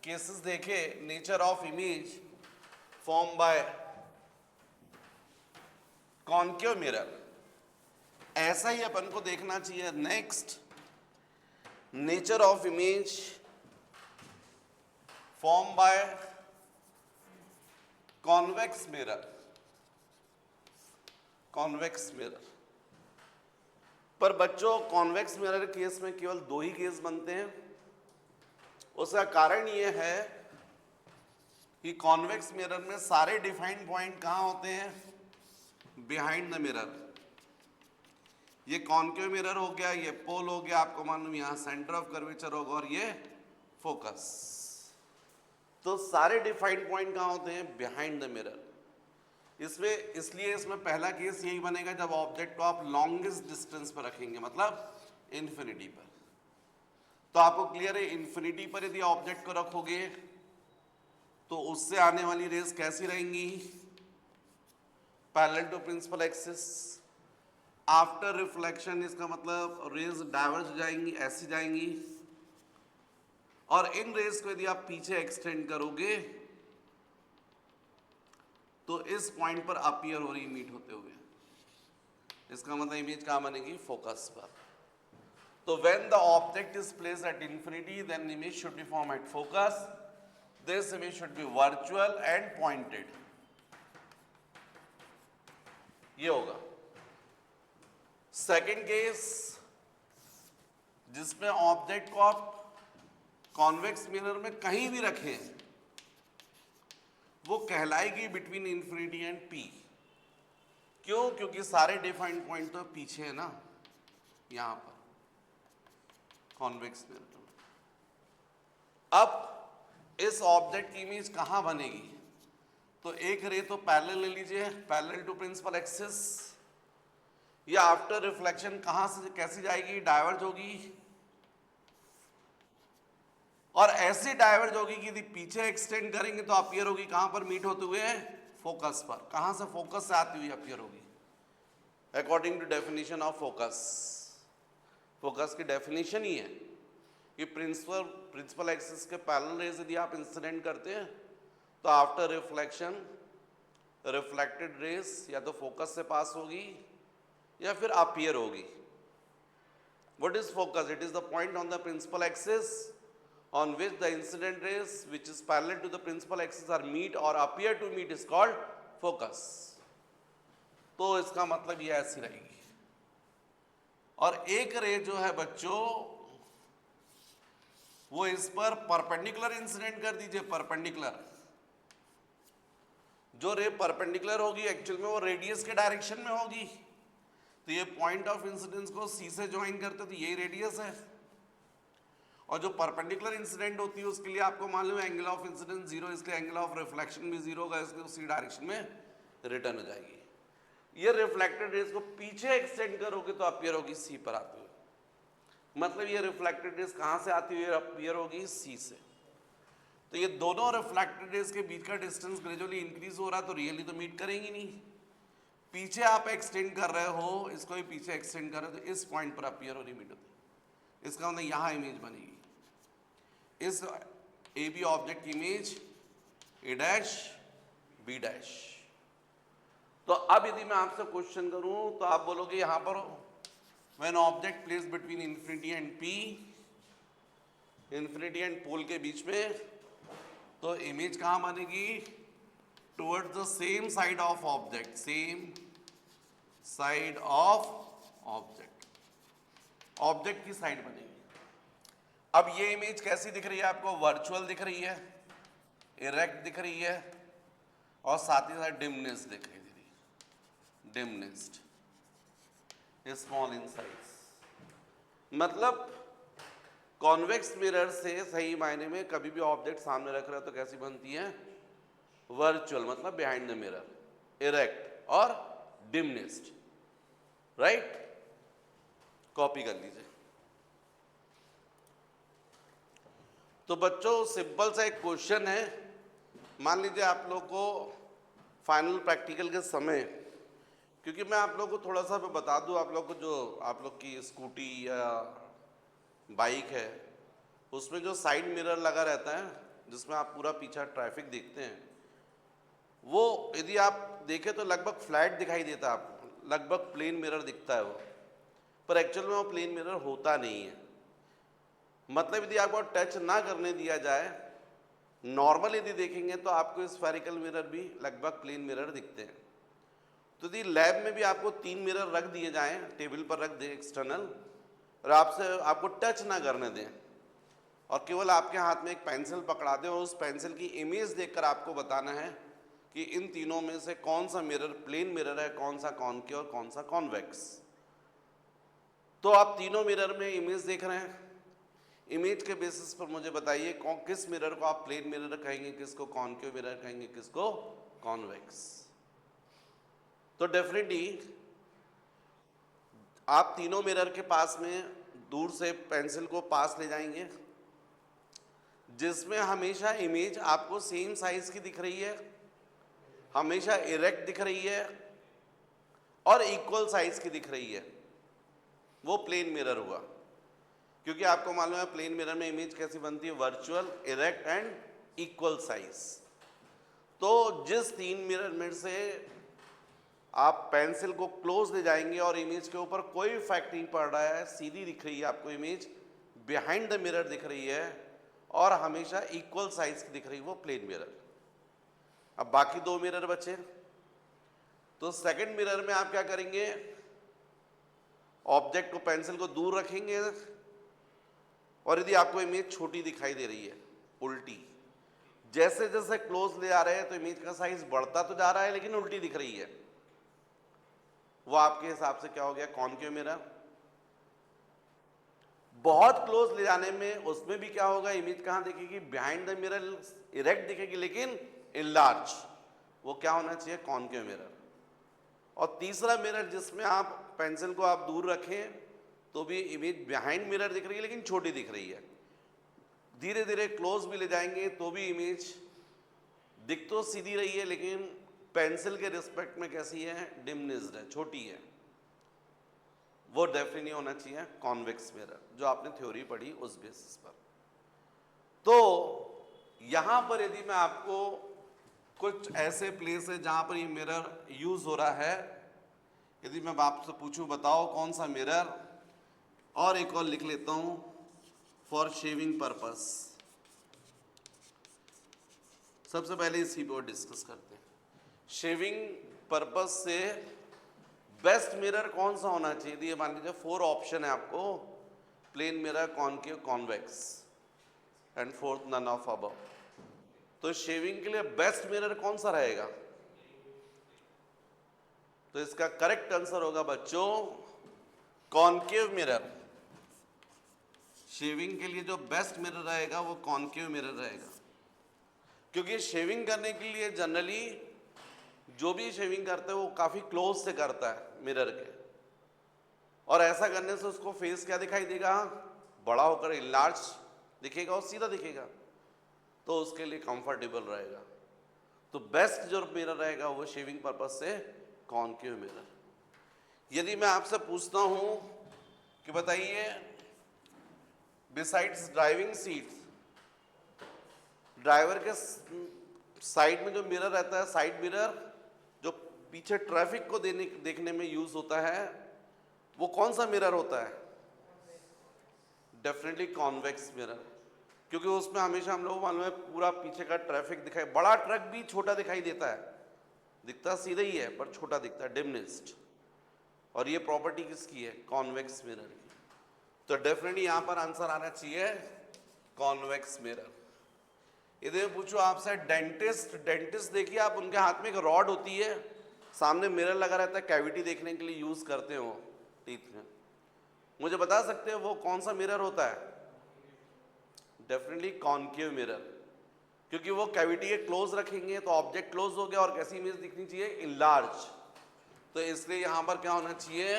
केसेस देखे, nature of image form by concave mirror. ऐसा ही अपन को देखना चाहिए। Next, nature of image form by convex mirror. Convex mirror पर बच्चों, कॉन्वेक्स मिरर केस में केवल दो ही केस बनते हैं। उसका कारण यह है कि कॉन्वेक्स मिरर में सारे डिफाइंड पॉइंट कहाँ होते हैं? Behind the mirror. ये कॉन्केव मिरर हो गया, ये पोल हो गया, आपको मालूम यहाँ सेंटर ऑफ कर्वेचर होगा, और ये फोकस। तो सारे डिफाइंड पॉइंट कहाँ होते हैं? Behind the mirror. इसलिए इसमें पहला केस यही बनेगा जब ऑब्जेक्ट को आप लॉन्गेस्ट डिस्टेंस पर रखेंगे, मतलब इन्फिनिटी पर। तो आपको क्लियर है, इन्फिनिटी पर यदि ऑब्जेक्ट को रखोगे तो उससे आने वाली रेज कैसी रहेंगी? Parallel to principal axis. After reflection इसका मतलब रेज डाइवर्ज हो जाएंगी, ऐसी जाएंगी। और इन रेज को यदि आप पीछे एक्सटेंड करोगे तो इस पॉइंट पर अपीयर हो रही, मीट होते हुए। इसका मतलब इमेज कहाँ बनेगी? फोकस पर। तो when the object is placed at infinity, then image should be formed at focus. This image should be virtual and pointed. ये होगा सेकेंड केस, जिसमें ऑब्जेक्ट को आप कॉन्वेक्स मिरर में कहीं भी रखें, वो कहलाएगी बिटवीन इंफिनिटी एंड पी। क्यों? क्योंकि सारे डिफाइंड पॉइंट तो पीछे है ना, यहां पर कॉन्वेक्स मिरर। अब इस ऑब्जेक्ट की इमेज कहां बनेगी? तो एक रे तो पैरेलल ले लीजिए, पैरेलल टू प्रिंसिपल एक्सिस। या आफ्टर रिफ्लेक्शन कहां से कैसी जाएगी? डाइवर्ज होगी। और ऐसी डाइवर्ज होगी कि यदि पीछे एक्सटेंड करेंगे तो अपीयर होगी कहां पर? मीट होते हुए फोकस पर। कहां से? फोकस से आती हुई अपीयर होगी, according to definition of focus. Focus की डेफिनेशन ही है कि प्रिंसिपल एक्सिस के पैरेलल रेज यदि आप इंसिडेंट करते हैं तो आफ्टर रिफ्लेक्शन रिफ्लेक्टेड रेज या तो फोकस से पास होगी या फिर अपीयर होगी। What is focus? It is the point on the principal axis on which the incident rays which is parallel to the principal axis are meet or appear to meet is called focus. तो इसका मतलब ये ऐसी रहेगी। और एक रे जो है बच्चों, वो इस पर परपेंडिकुलर इंसिडेंट कर दीजिए, परपेंडिकुलर। जो रे परपेंडिकुलर होगी एक्चुअल में वो रेडियस के डायरेक्शन में होगी। तो ये पॉइंट ऑफ इंसिडेंस को सी से ज्वाइन करते तो यही रेडियस है। और जो परपेंडिकुलर इंसिडेंट होती है उसके लिए आपको मालूम है एंगल ऑफ इंसिडेंस जीरो, इसलिए एंगल ऑफ रिफ्लेक्शन भी जीरो होगा, इसलिए उसी डायरेक्शन में रिटर्न हो जाएगी। ये रिफ्लेक्टेड रेज को पीछे एक्सटेंड करोगे तो अपीयर होगी सी पर आती हुई, मतलब ये रिफ्लेक्टेड रेज कहां से आती हुई अपीयर होगी सी से। तो ये दोनों रिफ्लेक्टेड रेज के बीच का डिस्टेंस ग्रेजुअली इंक्रीज हो रहा है, तो रियली तो मीट करेंगी नहीं। पीछे आप एक्सटेंड कर रहे हो, इसको भी पीछे एक्सटेंड कर रहे हो, तो इस पॉइंट पर अपीयर हो रही मीट होती। इसका मतलब यहां इमेज बनेगी, इस ए बी ऑब्जेक्ट की image A dash B dash. तो अब यदि मैं आपसे क्वेश्चन करूं तो आप बोलोगे यहां पर when object place between infinity and P, infinity and pole के बीच में, तो इमेज कहां बनेगी? Towards the same side of object, same side of object, object की साइड बनेगी। अब ये इमेज कैसी दिख रही है आपको? वर्चुअल दिख रही है, इरेक्ट दिख रही है, और साथ ही साथ डिमनेस दिख रही है, डिमनेस्ड, स्मॉल इन साइज। मतलब कॉन्वेक्स मिरर से सही मायने में कभी भी ऑब्जेक्ट सामने रख रहा है तो कैसी बनती है? वर्चुअल, मतलब बिहाइंड द मिरर, इरेक्ट और डिमनेस्ड, राइट? कॉपी कर लीजिए। तो बच्चों सिंपल सा एक क्वेश्चन है, मान लीजिए आप लोग को फाइनल प्रैक्टिकल के समय, क्योंकि मैं आप लोग को थोड़ा सा बता दूं, आप लोग को जो आप लोग की स्कूटी या बाइक है उसमें जो साइड मिरर लगा रहता है जिसमें आप पूरा पीछा ट्रैफिक देखते हैं, वो यदि आप देखें तो लगभग फ्लैट दिखाई देता है आपको, लगभग प्लेन मिरर दिखता है वो, पर एक्चुअल में वो प्लेन मिरर होता नहीं है। मतलब यदि आपको टच ना करने दिया जाए, नॉर्मल यदि देखेंगे तो आपको स्फेरिकल मिरर भी लगभग प्लेन मिरर दिखते हैं। तो यदि लैब में भी आपको 3 मिरर रख दिए जाएं, टेबल पर रख दें एक्सटर्नल, और आपको टच ना करने दें और केवल आपके हाथ में एक पेंसिल पकड़ा दें और उस पेंसिल की इमेज देखकर आपको बताना है कि इन तीनों में से कौन सा मिरर प्लेन मिरर है, कौन सा कॉनकेव और कौन सा कॉन्वेक्स। तो आप तीनों मिरर में इमेज देख रहे हैं, इमेज के बेसिस पर मुझे बताइए किस मिरर को आप प्लेन मिरर कहेंगे, किसको कॉनकेव मिरर कहेंगे, किसको कॉन्वेक्स। तो डेफिनेटली आप तीनों मिरर के पास में दूर से पेंसिल को पास ले जाएंगे, जिसमें हमेशा इमेज आपको सेम साइज की दिख रही है, हमेशा इरेक्ट दिख रही है और इक्वल साइज की दिख रही है, वो प्लेन मिरर हुआ। क्योंकि आपको मालूम है प्लेन मिरर में इमेज कैसी बनती है? Virtual, erect and equal size. तो जिस 3 मिरर में से आप पेंसिल को क्लोज ले जाएंगे और इमेज के ऊपर कोई इफेक्ट नहीं पड़ रहा है, सीधी दिख रही है आपको इमेज, बिहाइंड द मिरर दिख रही है और हमेशा इक्वल साइज की दिख रही है, वो प्लेन मिरर। अब बाकी 2 मिरर बचे, तो सेकंड मिरर में आप क्या करेंगे? ऑब्जेक्ट को, पेंसिल को दूर रखेंगे और यदि आपको इमेज छोटी दिखाई दे रही है, उल्टी, जैसे जैसे क्लोज ले आ रहे हैं तो इमेज का साइज बढ़ता तो जा रहा है लेकिन उल्टी दिख रही है, वो आपके हिसाब से क्या हो गया? Concave mirror. बहुत क्लोज ले जाने में उसमें भी क्या होगा? इमेज कहां दिखेगी? बिहाइंड द मिरर इरेक्ट दिखेगी लेकिन इनलार्ज, वो क्या होना चाहिए? Concave mirror. और तीसरा मिरर जिसमें आप पेंसिल को आप दूर रखें तो भी इमेज बिहाइंड मिरर दिख रही है लेकिन छोटी दिख रही है, धीरे धीरे क्लोज भी ले जाएंगे तो भी इमेज दिख तो सीधी रही है लेकिन पेंसिल के रिस्पेक्ट में कैसी है? डिमनेस्ड है, छोटी है, वो डेफिनेटली नहीं होना चाहिए कॉन्वेक्स मिरर, जो आपने थ्योरी पढ़ी उस बेसिस पर। तो यहां पर यदि मैं आपको कुछ ऐसे प्लेस है जहां पर ये मिरर यूज हो रहा है, यदि मैं आपसे पूछूं बताओ कौन सा मिरर, और एक और लिख लेता हूं, फॉर शेविंग पर्पस। सबसे पहले इसी पर डिस्कस करते हैं। शेविंग पर्पस से बेस्ट मिरर कौन सा होना चाहिए? ये मान लीजिए 4 ऑप्शन है आपको, plane mirror, concave, convex and fourth none of above. तो शेविंग के लिए बेस्ट मिरर कौन सा रहेगा? तो इसका करेक्ट आंसर होगा बच्चों कॉनकेव मिरर। शेविंग के लिए जो बेस्ट मिरर रहेगा वो कॉन्केव मिरर रहेगा, क्योंकि शेविंग करने के लिए जनरली जो भी शेविंग करता है वो काफ़ी क्लोज से करता है मिरर के, और ऐसा करने से उसको फेस क्या दिखाई देगा, बड़ा होकर इनलार्ज दिखेगा और सीधा दिखेगा, तो उसके लिए कंफर्टेबल रहेगा। तो बेस्ट जो मिरर रहेगा वो शेविंग पर्पज से कॉन्केव मिरर। यदि मैं आपसे पूछता हूं कि बताइए, बिसाइड्स ड्राइविंग सीट, ड्राइवर के साइड में जो मिरर रहता है, साइड मिरर जो पीछे ट्रैफिक को देखने में यूज होता है, वो कौन सा मिरर होता है? डेफिनेटली कॉन्वेक्स मिरर, क्योंकि उसमें हमेशा हम लोग मालूम है पूरा पीछे का ट्रैफिक दिखाई, बड़ा ट्रक भी छोटा दिखाई देता है, दिखता सीधा ही है पर छोटा दिखता है, डिमनिस्ट। और ये प्रॉपर्टी किसकी है? कॉन्वेक्स मिरर की। तो डेफिनेटली यहां पर आंसर आना चाहिए कॉन्वेक्स मिरर। यदि मैं पूछूं आपसे डेंटिस्ट देखिए आप, उनके हाथ में एक रॉड होती है, सामने मिरर लगा रहता है, कैविटी देखने के लिए यूज करते हो टीथ में, मुझे बता सकते हैं वो कौन सा मिरर होता है? डेफिनेटली कॉन्केव मिरर, क्योंकि वो कैविटी के क्लोज रखेंगे तो ऑब्जेक्ट क्लोज हो गया और कैसी इमेज दिखनी चाहिए? इनलार्ज। तो इसलिए यहां पर क्या होना चाहिए?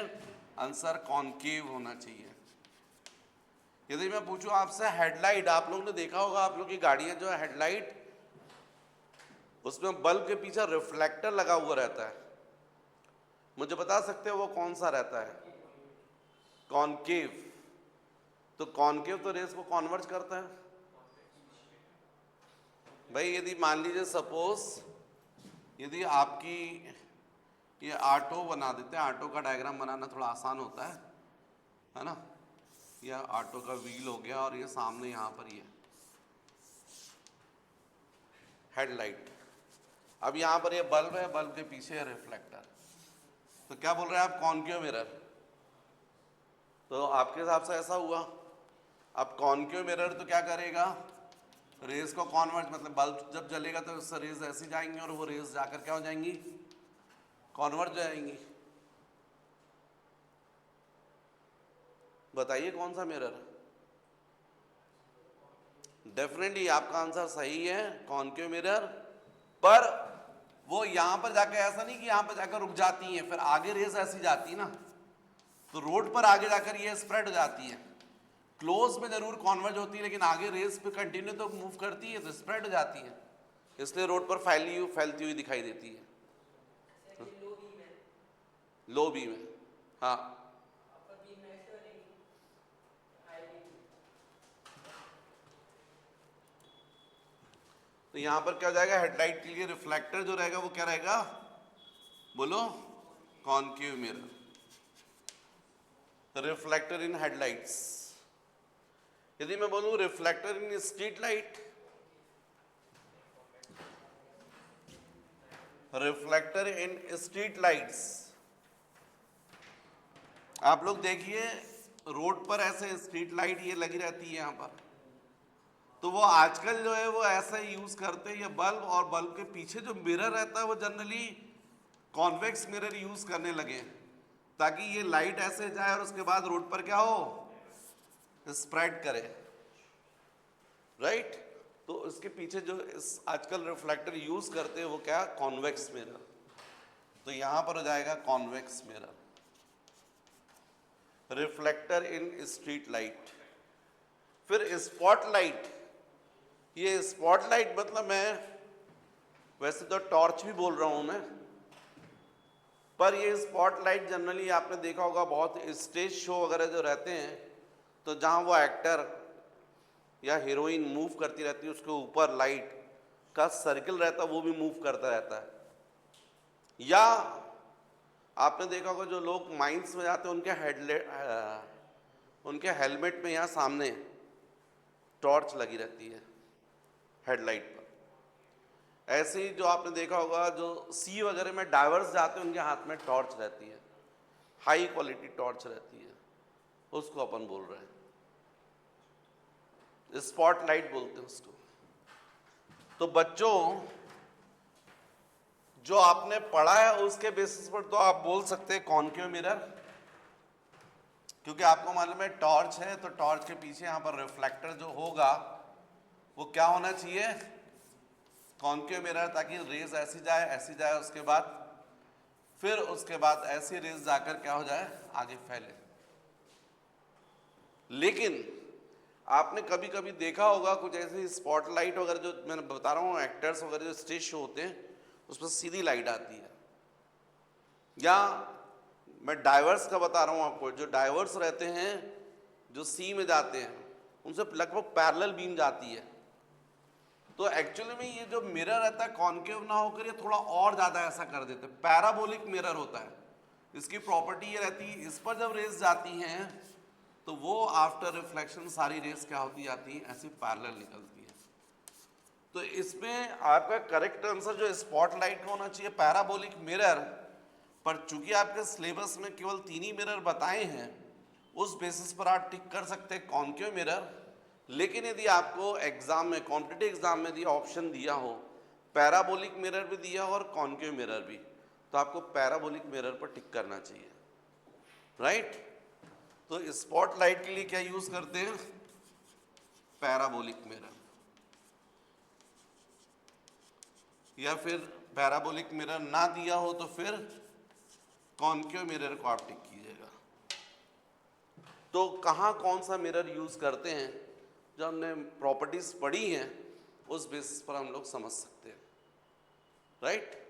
आंसर कॉन्केव होना चाहिए। यदि मैं पूछूं आपसे हेडलाइट, आप लोगों ने देखा होगा, आप लोग की गाड़ियां जो है हेडलाइट, उसमें बल्ब के पीछे रिफ्लेक्टर लगा हुआ रहता है, मुझे बता सकते हो वो कौन सा रहता है? कॉन्केव। तो कॉन्केव तो रेस को कॉन्वर्ज करता है भाई। यदि मान लीजिए सपोज यदि आपकी ये ऑटो बना देते हैं, ऑटो का डायग्राम बनाना थोड़ा आसान होता है ना, यह ऑटो का व्हील हो गया और ये सामने यहाँ पर ये हेडलाइट, अब यहाँ पर ये बल्ब है, बल्ब के पीछे है रिफ्लेक्टर, तो क्या बोल रहे हैं आप? Concave mirror. तो आपके हिसाब से ऐसा हुआ। अब कॉन्केव मिरर तो क्या करेगा? रेज को कॉन्वर्ट, मतलब बल्ब जब जलेगा तो उससे रेज ऐसी जाएंगी और वो रेज जाकर क्या हो जाएंगी? कॉन्वर्ट हो जाएंगी। बताइए कौन सा मिरर? डेफिनेटली आपका आंसर सही है, कॉन्केव मिरर। पर वो यहां पर जाकर ऐसा नहीं कि यहां पर जाकर रुक जाती है, फिर आगे रेज ऐसी जाती है ना, तो रोड पर आगे जाकर ये स्प्रेड हो जाती है, क्लोज में जरूर कॉन्वर्ज होती है लेकिन आगे रेस पे कंटिन्यू तो मूव करती है, तो स्प्रेड हो जाती है, इसलिए रोड पर फैलती हुई दिखाई देती है। लो बी में, हाँ। तो यहां पर क्या हो जाएगा? हेडलाइट के लिए रिफ्लेक्टर जो रहेगा वो क्या रहेगा? बोलो, कॉन्केव मिरर। रिफ्लेक्टर इन हेडलाइट्स। यदि मैं बोलूं रिफ्लेक्टर इन स्ट्रीट लाइट, रिफ्लेक्टर इन स्ट्रीट लाइट्स, आप लोग देखिए रोड पर ऐसे स्ट्रीट लाइट ये लगी रहती है यहां पर, तो वो आजकल जो है वो ऐसा यूज करते हैं, ये बल्ब और बल्ब के पीछे जो मिरर रहता है वो जनरली कॉन्वेक्स मिरर यूज करने लगे, ताकि ये लाइट ऐसे जाए और उसके बाद रोड पर क्या हो? स्प्रेड करे, राइट। तो इसके पीछे जो इस आजकल रिफ्लेक्टर यूज करते हैं वो क्या? Convex mirror. तो यहां पर हो जाएगा कॉन्वेक्स मिरर। रिफ्लेक्टर इन स्ट्रीट लाइट। फिर स्पॉटलाइट। ये स्पॉटलाइट मतलब मैं वैसे तो टॉर्च भी बोल रहा हूं मैं, पर ये स्पॉटलाइट जनरली आपने देखा होगा बहुत स्टेज शो वगैरह जो रहते हैं, तो जहां वो एक्टर या हीरोइन मूव करती रहती है, उसके ऊपर लाइट का सर्किल रहता है, वो भी मूव करता रहता है। या आपने देखा होगा जो लोग माइंस में जाते हैं उनके हेलमेट में यहाँ सामने टॉर्च लगी रहती है हेडलाइट पर। ऐसे ही जो आपने देखा होगा जो सी वगैरह में डाइवर्स जाते हैं उनके हाथ में टॉर्च रहती है, हाई क्वालिटी टॉर्च रहती है, उसको अपन बोल रहे हैं स्पॉटलाइट बोलते हैं उसको। तो बच्चों जो आपने पढ़ा है उसके बेसिस पर तो आप बोल सकते हैं कॉन्केव मिरर, क्योंकि आपको मालूम है टॉर्च है, तो टॉर्च के पीछे यहाँ पर रिफ्लेक्टर जो होगा वो क्या होना चाहिए, कॉन्केव मिरर, ताकि रेज ऐसी जाए, उसके बाद फिर उसके बाद ऐसी रेज जाकर क्या हो जाए, आगे फैले। लेकिन आपने कभी कभी देखा होगा कुछ ऐसे स्पॉटलाइट वगैरह, जो मैंने बता रहा हूँ एक्टर्स वगैरह जो स्टेज शो होते हैं उस पर सीधी लाइट आती है, या मैं डाइवर्स का बता रहा हूँ आपको, जो डाइवर्स रहते हैं जो सी में जाते हैं उनसे लगभग पैरेलल बीम जाती है। तो एक्चुअली में ये जो मिरर रहता है कॉन्केव ना होकर ये थोड़ा और ज़्यादा ऐसा कर देते हैं, पैराबोलिक मिरर होता है। इसकी प्रॉपर्टी ये रहती है, इस पर जब रेज जाती हैं तो वो आफ्टर रिफ्लेक्शन सारी रेज क्या होती जाती है, ऐसी पैरेलल निकलती है। तो इसमें आपका करेक्ट आंसर जो स्पॉटलाइट का होना चाहिए पैराबोलिक मिरर, पर चूंकि आपके सिलेबस में केवल 3 ही मिरर बताए हैं, उस बेसिस पर आप टिक कर सकते हैं कॉन्केव मिरर। लेकिन यदि आपको एग्जाम में, कॉम्पिटिटिव एग्जाम में यदि ऑप्शन दिया हो, पैराबोलिक मिरर भी दिया हो और कॉन्केव मिरर भी, तो आपको पैराबोलिक मिरर पर टिक करना चाहिए, राइट। तो स्पॉटलाइट के लिए क्या यूज करते हैं, पैराबोलिक मिरर, या फिर पैराबोलिक मिरर ना दिया हो तो फिर कॉन्केव मिरर को आप टिक कीजिएगा। तो कहाँ कौन सा मिरर यूज करते हैं, जो हमने प्रॉपर्टीज पढ़ी हैं उस बेसिस पर हम लोग समझ सकते हैं, राइट।